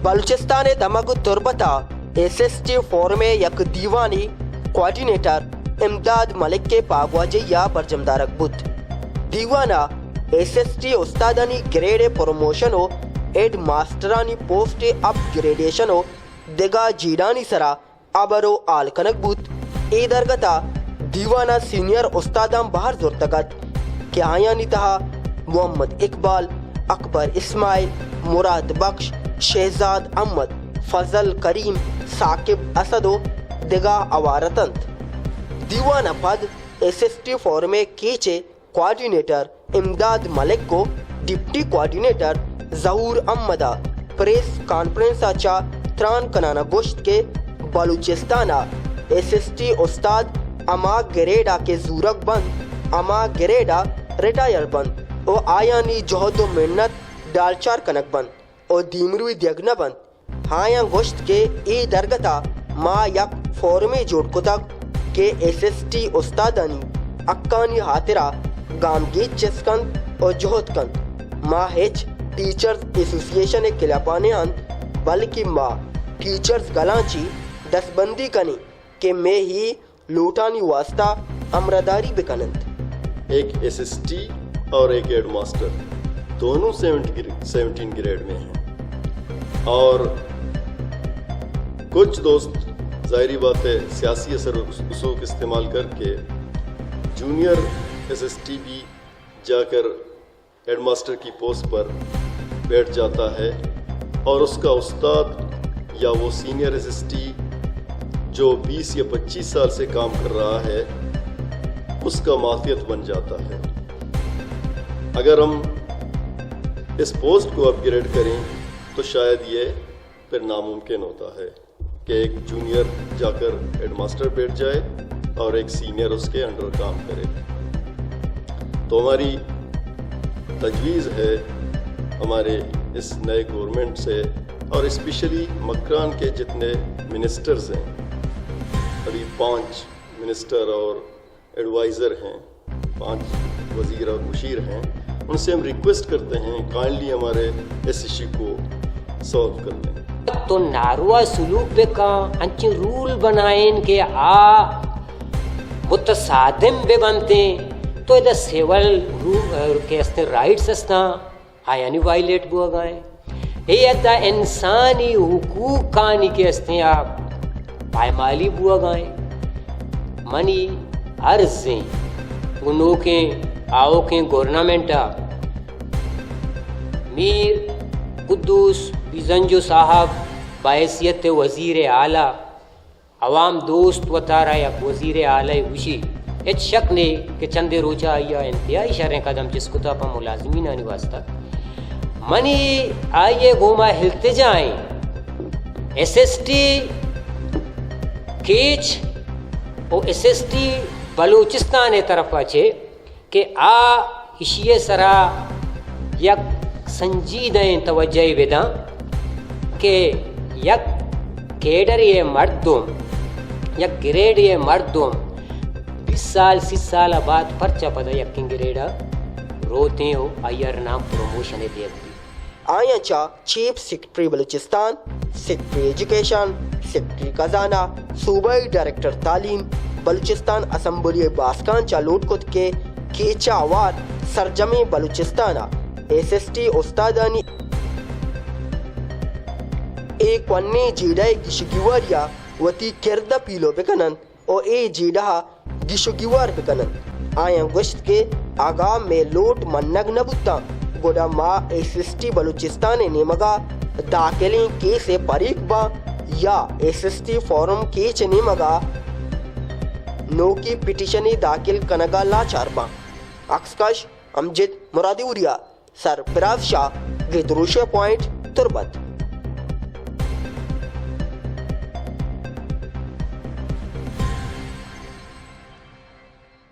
Balochistan دمگ تربتا SST forum یک دیوانی coordinator امداد ملک کے پاگواجیا برجمدارک بود دیوانا SST استادانی گریڈ پروموشنو ایڈ ماسٹرانی پوسٹ اپ گریڈیشنو دگا جیڈانی سرا ابرو آل کنک بود ای درگتا دیوانا سینئر استادان باہر زورتگت کہ آیانی تہا محمد اقبال، اکبر اسماعیل، مراد بخش، شہزاد احمد، فضل کریم، ثاقب اسدو دگا اوارتند دیوانا پد SST فورم کیچے کوارڈینیٹر امداد ملک کو ڈپٹی کوارڈینیٹر ظہور احمدہ پریس کانفرنس اچھا تران کنانا گوشت کے بلوچستانہ SST استاد اما گریڈا کے زورک بند اما گریڈا ریٹائر بند او آیانی جہد و محنت ڈالچار کنک بند او دیمروی دیگنا بند ہایا گوشت کے ای درگتا ما یک فورمی جوڑ کتک کہ SST استادانی اکانی حاطرہ گامگیت چسکند اور جہد کند ما ہیچ ٹیچرز ایسوسییشن کلاپانے ہن بلکہ ما ٹیچرز گلانچی دس بندی کنی کہ میں ہی لوٹانی واسطہ امرداری بکنند ایک SST اور ایک ایڈ ماسٹر دونوں 17 گریڈ میں ہیں اور کچھ دوست ظاہری بات ہے سیاسی اثر و رسوخ استعمال کر کے جونیئر SST بھی جا کر ہیڈ ماسٹر کی پوسٹ پر بیٹھ جاتا ہے اور اس کا استاد یا وہ سینئر SST جو 20 یا 25 سال سے کام کر رہا ہے اس کا ماتحت بن جاتا ہے۔ اگر ہم اس پوسٹ کو اپ گریڈ کریں تو شاید یہ پھر ناممکن ہوتا ہے کہ ایک جونیئر جا کر ہیڈ ماسٹر بیٹھ جائے اور ایک سینئر اس کے انڈر کام کرے۔ تو ہماری تجویز ہے ہمارے اس نئے گورنمنٹ سے اور اسپیشلی مکران کے جتنے منسٹرز ہیں، ابھی 5 منسٹر اور ایڈوائزر ہیں، 5 وزیر اور مشیر ہیں، ان سے ہم ریکویسٹ کرتے ہیں کائنڈلی ہمارے اس ایشو کو سالو کر لیں۔ تو ناروا سلوک بے کا انچی رول بنائیں کہ متصادم بے بنتے تو ادھا سیول کے استے رائٹس استا آیا نہیں وائلیٹ بوا گئے یہ ادھا انسانی حقوق کانی کے استے آپ پائمالی بوا گئے منی عرضیں انہوں کے آؤ کے گورنمنٹا میر قدوس بیزنجو صاحب باحثیت وزیر اعلیٰ عوام دوست و تارا یک وزیر اعلیٰ وشی ایچ شک نے کہ چندے روچا آئیا انتہائی شرح قدم جس کو تاپا ملازمین آنی واسطہ منی آئیے گوما ہلتے جائیں SST کیچ او SST بلوچستان طرف اچھے کہ اشیے سرا یک سنجیدیں توجہ ودا کہ یک کیڈر یہ مردم یک گریڈ یہ مردم 20 سال 30 سال بعد پرچہ پدا یکن گریڈا روتے ہو آئیر نام پروموشن دیکھ دی آیا چا chief secretary Balochistan, secretary education, secretary خزانہ، صوبائی ڈائریکٹر تعلیم بلوچستان اسمبلی باسکان چا لوٹ کت کے کیچا آوار سرجمی بلوچستانہ SST استادانی ایک ونی جیڈائی گشگیواریا وتی کردہ پیلو بکنن او اے جیڈا گشگیوار بکنن آیا گوشت کے آگام میں لوٹ منگ نبوتا گوڑا ما SST بلوچستان نیمگا داخلیں کیسے پریک با یا SST فورم کیچ نیمگا نو کی پیٹیشنی داخل کنگا لا چاربا اکسکش امجد مرادی اوریا سر پراز شاہ گدروشہ پوائنٹ تربت۔